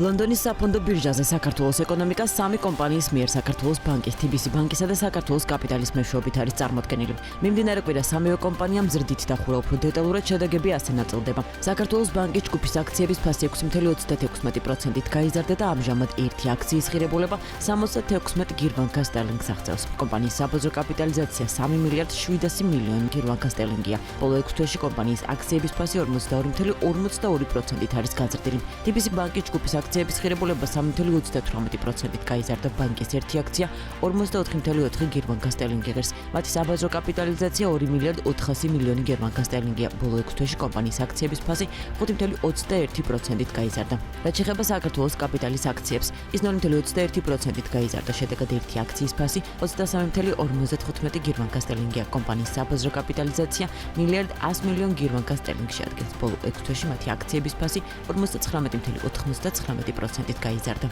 ლონდონის საფონდო ბირჟაზე საქართველოს ეკონომიკა სამი კომპანიის მიერ საქართველოს ბანკის, TBC ბანკისა და საქართველოს კაპიტალის მეშვეობით არის წარმოდგენილი. მიმდინარე კვირას სამივე კომპანიამ ზრდით დახურა, უფრო დეტალურად შედეგები ასე ნაწილდება. საქართველოს ბანკის ჯგუფის აქციების ფასი 6.36%-ით გაიზარდა და ამჟამად ერთი აქციის ღირებულება 76 გირვანკა სტერლინგს აღწევს. კომპანიის საბაზრო კაპიტალიზაცია 3 მილიარდ 700 მილიონი გირვანკა სტერლინგია. ბოლო 6 თვეში კომპანიის აქციების ფასი 42.42%-ით არის გაზრდილი. TBC ბანკის ჯგუფის აქციების ღირებულება 3.38%-ით გაიზარდა. ბანკის ერთი აქცია 44.4 გირვანკა სტერლინგი ღირს. მათი საბაზრო კაპიტალიზაცია 2 მილიარდ 400 მილიონი გირვანკა სტერლინგია. ბოლო 6 თვეში კომპანიის აქციების ფასი 5.21%-ით გაიზარდა. რაც შეეხება საქართველოს კაპიტალის აქციებს, ის 0.21%-ით გაიზარდა. შედეგად ერთი აქციის ფასი 23.55 გირვანკა სტერლინგია. კომპანიის საბაზრო კაპიტალიზაცია მილიარდ 100 მილიონ გირვანკა სტერლინგს შეადგენს. ბოლო 6 თვეში მათი აქციების ფასი 59.99%-ით გაიზარდა.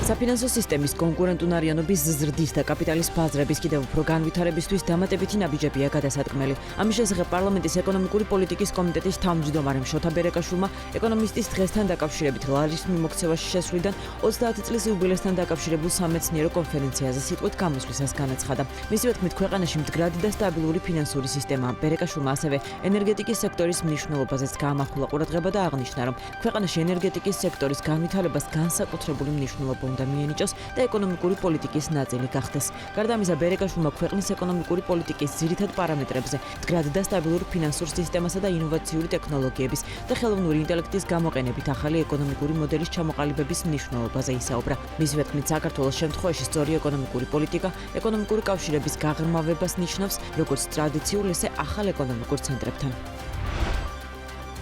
საფინანსო სისტემის კონკურენტუნარიანობის ზრდის და კაპიტალის ბაზრების კიდევ უფრო განვითარებისთვის დამატებითი ნაბიჯებია გადასადგმელი. ამის შესახებ პარლამენტის ეკონომიკური პოლიტიკის კომიტეტის თავმჯდომარემ შოთა ბერეკაშვილმა ეკონომისტის დღესთან დაკავშირებით ლარის მიმოქცევაში შესვლიდან 30 წლის იუბილესთან დაკავშირებულ სამეცნიერო კონფერენციაზე სიტყვით გამოსვლისას განაცხადა. მისივე თქმით, ქვეყანაში მდგრადი და სტაბილური ფინანსური სისტემაა. ბერეკაშვილმა ასევე ენერგეტიკის სექტორის მნიშვნელობაზეც გაამახვილა ყურადღება და აღნიშნა, რომ ქვეყანაში ენერგეტიკის სექტორის განვითარებას განსაკუთრებული მნიშვნელობა უნდა მიენიჭოს და ეკონომიკური პოლიტიკის ნაწილი გახდეს. გარდა ამისა, ბერეკაშვილმა ქვეყნის ეკონომიკური პოლიტიკის ძირითად პარამეტრებზე, მდგრადი და სტაბილური ფინანსურ სისტემასა და ინოვაციური ტექნოლოგიების და ხელოვნური ინტელექტის გამოყენებით ახალი ეკონომიკური მოდელის ჩამოყალიბების მნიშვნელობაზე ისაუბრა. მისივე თქმით, საქართველოს შემთხვევაში სწორი ეკონომიკური პოლიტიკა ეკონომიკური კავშირების გაღრმავებას ნიშნავს, როგორც ტრადიციულ, ისე ახალ ეკონომიკურ ცენტრებთან.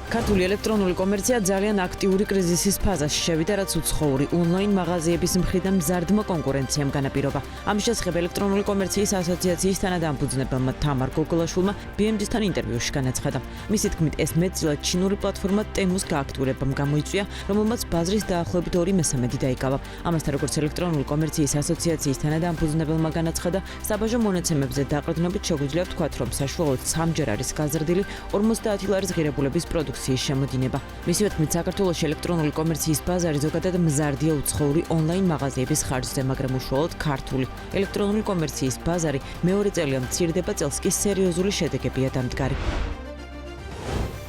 ქართული ელექტრონული კომერცია ძალიან აქტიური კრიზისის ფაზაში შევიდა, რაც უცხოური ონლაინ მაღაზიების მხრიდან მზარდმა კონკურენციამ განაპირობა. ამის შესახებ ელექტრონული კომერციის ასოციაციის თანადამფუძნებელმა თამარ გოგოლაშვილმა BMG-სთან ინტერვიუში განაცხადა. მისი თქმით, ეს მეტწილად ჩინური პლატფორმა ტემუს გააქტიურებამ გამოიწვია, რომელმაც ბაზრის დაახლოებით 2/3 დაიკავა. ამასთან, როგორც ელექტრონული კომერციის ასოციაციის თანადამფუძნებელმა განაცხადა, საბაჟო მონაცემებზე დაყრდნობით შეგვიძლია ვთქვათ, რომ საშუალოდ 3-ჯერ არის გაზრდილი 50 ლარის ღირებულების პროდუქცია შემოდინება. მისივე თქმით, საქართველოში ელექტრონული კომერციის ბაზარი ზოგადად მზარდია უცხოური ონლაინ მაღაზიების ხარჯზე, მაგრამ უშუალოდ ქართული ელექტრონული კომერციის ბაზარი მეორე წელია მცირდება, წელს კი სერიოზული შედეგებია დამდგარი.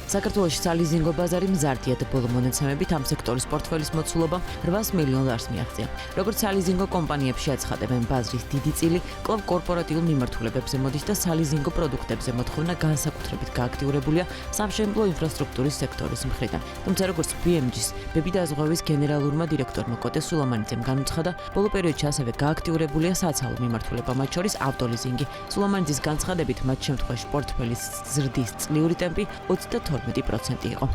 საქართველოში სალიზინგო ბაზარი მზარდია და ბოლო მონაცემებით ამ სექტორის პორტფელის მოცულობა 800 მილიონ ლარს მიაღწია. როგორც სალიზინგო კომპანიებში აცხადებენ, ბაზრის დიდი წილი კვლავ კორპორატიულ მიმართულებებზე მოდის და სალიზინგო პროდუქტებზე მოთხოვნა განსაკუთრებით გააქტიურებულია სამშენებლო ინფრასტრუქტურის სექტორის მხრიდან. თუმცა როგორც BMG-ს ბებიდაზღვევის გენერალურმა დირექტორმა კოტე სულამანიძემ განუცხადა, ბოლო პერიოდში ასევე გააქტიურებულია საცალო მიმართულება, მათ შორის ავტოლიზინგი. სულამანიძის განცხადებით, მათ შემთხვევაში პორტფელის ზრდის წლიური ტემპი 22% იყო.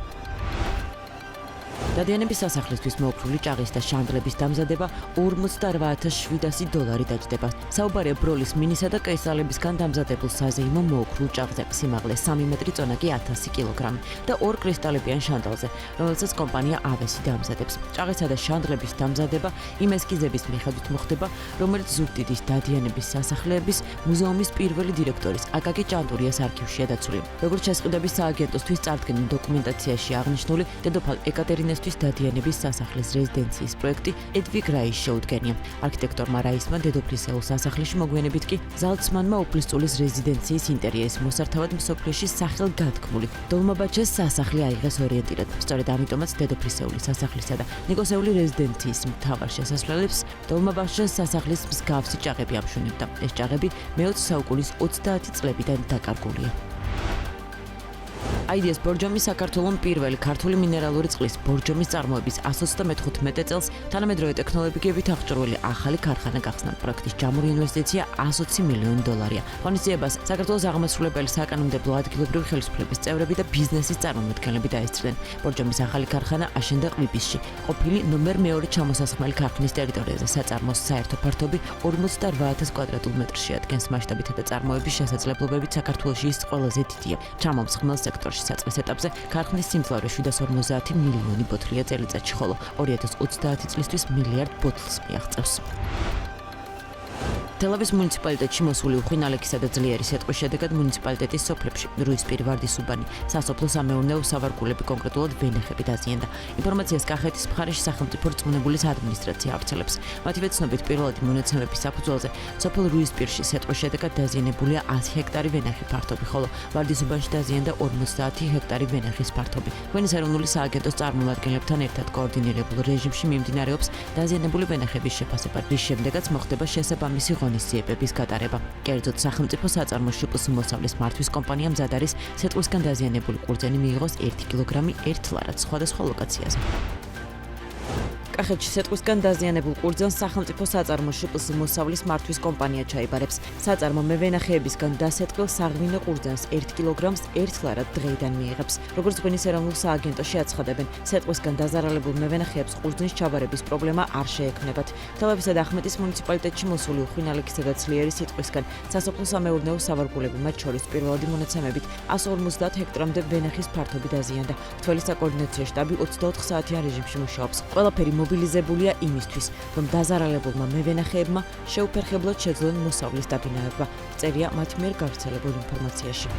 დადიანების სასახლისთვის მოოქრული ჭაღის და შანგლების დამზადება $48,700 დაჯდება. საუბარია ბროლის მინისა და კრისტალებისგან დამზადებულ საზეიმო მოოქრულ ჭაღზე, სიმაღლე 3 მეტრი, წონა კი 1000 კილოგრამი და 2 კრისტალებიან შანდალზე, რომელსაც კომპანია ავესი დამზადებს. ჭაღისა და შანდლების დამზადება იმ ესკიზების მიხედვით მოხდება, რომელიც ზუგდიდის დადიანების სასახლეების მუზეუმის პირველი დირექტორის აკაკი ჭანტურიას არქივშია დაცული. როგორც შესყიდვების სააგენტოსთვის წარდგენილ დოკუმენტაციაში აღნიშნული, დედოფალ ეკატერინეს დადიანების სასახლის რეზიდენციის პროექტი ედვიგ რაის შეუდგენია. არქიტექტორმა რაისმა დედოფლისეულ სასახლეში მოგვიანებით კი ზალცმანმა უფლისწულის რეზიდენციის ინტერიერის მოსართავად მსოფლიოში სახელგანთქმული დოლმაბაჩეს სასახლე აიღეს ორიენტირად. სწორედ ამიტომაც დედოფლისეული სასახლისა და ნიკოსეული რეზიდენციის მთავარ შესასვლელებს დოლმაბაჩეს სასახლის მსგავსი ჭაღები ამშვენებდა. ეს ჭაღები მე-20 საუკუნის 30 წლებიდან დაკარგულია. აიდიას ბორჯომი საქართველოს პირველი ქართული მინერალური წყლის ბორჯომის წარმოების 135 წელს თანამედროვე ტექნოლოგიებით აღჭურვილი ახალი ქარხანა გახსნა. პროექტის ჯამური ინვესტიცია $120 მილიონი. ღონისძიებას საქართველოს აღმასრულებელი საკანონმდებლო ადგილობრივი ხელისუფლების წევრები და ბიზნესის წარმომადგენლები დაესწრნენ. ბორჯომის ახალი ქარხანა აშენდა ყვიბისში. ყოფილი ნომერ მეორე ჩამოსასხმელი ქარხნის ტერიტორიაზე საწარმოს საერთო ფართობი 48,000 კვადრატულ მეტრს შეადგენს. მასშტაბითა და წარმოების შესაძლებლობებით საქართველოში ის ყველაზე დიდია. ჩამომსხმელ სექტორში საწყის ეტაპზე ქარხნის სიმძლავრე 750 მილიონი ბოთლია წელიწადში, ხოლო 2030 წლისთვის მილიარდ ბოთლს მიაღწევს. თელავის მუნიციპალიტეტში მოსული უხვინ ალექსისა და ძლიერი სიტყვის შედეგად მუნიციპალიტეტის სოფლებში რუისპირი, ვარდისუბანი, სასოფლო-სამეურნეო სავარგულები, კონკრეტულად ვენახები დაზიანდა. ინფორმაციას კახეთის მხარეში სახელმწიფო რწმუნებულის ადმინისტრაცია ავრცელებს. მათივე ცნობით, პირველადი მონაცემების საფუძველზე სოფელ რუისპირში სიტყვის შედეგად დაზიანებულია 100 ჰექტარი ვენახი ფართობი, ხოლო ვარდისუბანში დაზიანდა 50 ჰექტარი ვენახის ფართობი. ქვეყნის ეროვნული სააგენტოს წარმომადგენლებთან ერთად კოორდინირებულ რეჟიმში მიმდინარეობს დაზიანებული ვენახების შეფასება, რის შემდეგაც მოხდება შესაბამისი ღონისძიებების გატარება. კერძოდ, სახელმწიფო საწარმო შპს მოსავლის მართვის კომპანიამ მზად არის სიტყვისგან დაზიანებული ყურძენი მიიღოს 1 კილოგრამი ერთ ლარად სხვადასხვა ლოკაციაზე. კახეთში სიტყვისგან დაზიანებულ ყურძენს სახელმწიფო საწარმო შპს მოსავლის მართვის კომპანია ჩაიბარებს. საწარმო მევენახეებისგან დასეტყილ საღვინე ყურძენს 1 კილოგრამს 1 ლარად დღეიდან მიიღებს. როგორც ქვეყნის ეროვნულ სააგენტოში აცხადებენ, სიტყვისგან დაზარალებულ მევენახეებს ყურძნის ჩაბარების პრობლემა არ შეექმნებათ. თელავისა და ახმეტის მუნიციპალიტეტში მოსული უხვინ ალექსისა და ძლიერი სიტყვისგან სასოფლო-სამეურნეო სავარგულები, მათ შორის პირველადი მონაცემებით 150 ჰექტრამდე ვენახის ფართობი დაზიანდა. მმართველის საკოორდინაციო შტაბი 24 საათიან რეჟიმში მუშაობს. ყველაფერი მობილიზებულია იმისთვის, რომ დაზარალებულმა მევენახეებმა შეუფერხებლად შეძლონ მოსავლის დაბინავება. წერია მათ მიერ გავრცელებულ ინფორმაციაში.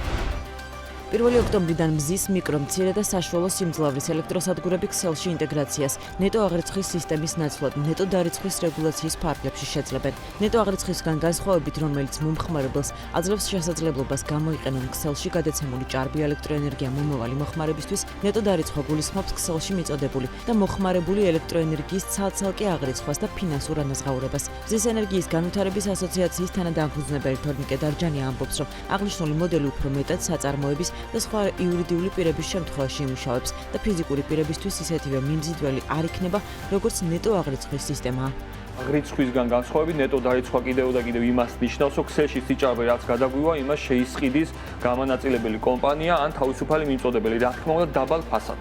1 ოქტომბრიდან მზის მიკრო, მცირე და საშუალო სიმძლავრის ელექტროსადგურები ქსელში ინტეგრაციას ნეტო აღრიცხვის სისტემის ნაცვლად ნეტო დარიცხვის რეგულაციის ფარგლებში შეძლებენ. ნეტო აღრიცხვისგან განსხვავებით, რომელიც მომხმარებელს აძლევს შესაძლებლობას გამოიყენონ ქსელში გადაცემული ჭარბი ელექტროენერგია მომავალი მოხმარებისთვის, ნეტო დარიცხვა გულისხმობს ქსელში მიწოდებული და მოხმარებული ელექტროენერგიის ცალ-ცალკე აღრიცხვას და ფინანსურ ანაზღაურებას. მზის ენერგიის განვითარების ასოციაციის თანადამფუძნებელი თორნიკე დარჯანი ამბობს, რომ აღნიშნული მოდელი უფრო მეტად საწარმოების და სხვა იურიდიული პირების შემთხვევაში იმუშავებს და ფიზიკური პირებისთვის ისეთივე მიმზიდველი არ იქნება, როგორც ნეტო აღრიცხვის სისტემაა. აღრიცხვისგან განსხვავებით ნეტო დარიცხვა კიდევ იმას ნიშნავს, რომ ქსელში სიჭარბე რაც გადაგვივა, იმას შეისყიდის გამანაწილებელი კომპანია ან თავისუფალი მიმწოდებელი, რა თქმა უნდა, დაბალ ფასად.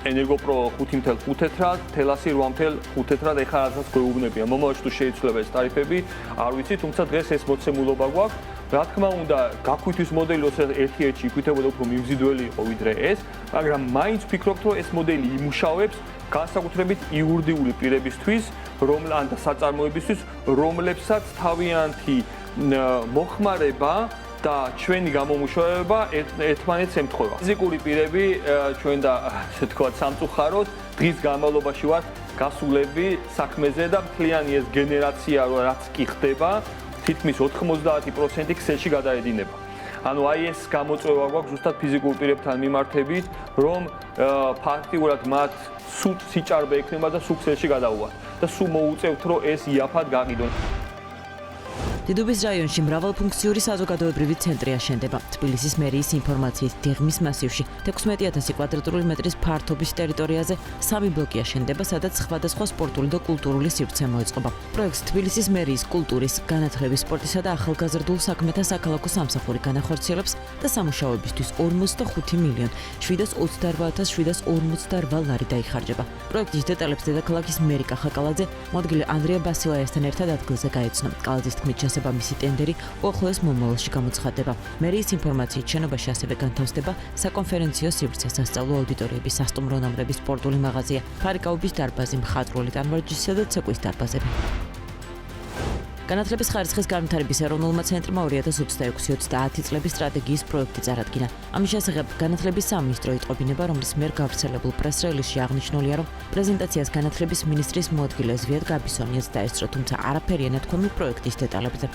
ენერგოპრო 5.5 თეთრად, თელასი 8.5 თეთრად ეხლა რასაც გვეუბნებიან. მომავალში თუ შეიცვლება ეს ტარიფები, არ ვიცი, თუმცა დღეს ეს მოცემულობა გვაქვს. რა თქმა უნდა, გაქვთვის მოდელი ერთ-ერთი იქვითებოდა უფრო მიმზიდველი იყო ვიდრე ეს, მაგრამ მაინც ვფიქრობთ, რომ ეს მოდელი იმუშავებს განსაკუთრებით იურიდიული პირებისთვის, ან საწარმოებისთვის, რომლებსაც თავიანთი მოხმარება და ჩვენი გამომუშავება ერთმანეთს ემთხვევა. ფიზიკური პირები ჩვენ და ასე თქვა სამწუხაროდ დღის განმავლობაში ვართ გასულები საქმეზე და მთლიანი ეს გენერაცია რაც კი ხდება, თითქმის 90% ქსელში გადაედინება. ანუ აი ეს გამოწვევა გვაქვს ზუსტად ფიზიკურ პირებთან მიმართებით, რომ ფაქტიურად მათ სულ სიჭარბე ექნება და სულ ქსელში გადაუვათ და სულ მოუწევთ, რომ ეს იაფად გაყიდონ. დიდუბის რაიონში მრავალფუნქციური საზოგადოებრივი ცენტრი აშენდება. თბილისის მერიის ინფორმაციით, დიღმის მასივში 16,000 კვადრატული მეტრის ფართობის ტერიტორიაზე 3 ბლოკი აშენდება, სადაც სხვადასხვა სპორტული და კულტურული სივრცე მოეწყობა. პროექტს თბილისის მერიის კულტურის, განათლების, სპორტისა და ახალგაზრდულ საქმეთა საქალაქო სამსახური განახორციელებს და სამუშაოებისთვის 45 მილიონ 728,748 ლარი დაიხარჯება. პროექტის დეტალებს დედაქალაქის მერი კახაკალაძე მოადგილე ანდრია ბასილაიასთან ერთად ადგილზე გაეცნო. კალაძის თქმით, შესაბამისი ტენდერი უახლოეს მომავალში გამოცხადდება. მერიის ინფორმაციით, შენობაში ასევე განთავსდება საკონფერენციო სივრცე, სასწავლო აუდიტორიები, სასტუმრო ნომრები, სპორტული მაღაზია, ფარიკაობის დარბაზი, მხატვრული ტანვარჯიშისა და ცეკვის დარბაზები. განათლების ხარისხის განვითარების ეროვნულმა ცენტრმა 2026-30 წლების სტრატეგიის პროექტი წარადგინა. ამის შესახებ განათლების სამინისტრო იტყობინება, რომლის მიერ გავრცელებულ პრეს-რელიზში აღნიშნულია, რომ პრეზენტაციას განათლების მინისტრის მოადგილე ზვიად გაბისონიაც დაესწრო, თუმცა არაფერია ნათქვამი პროექტის დეტალებზე.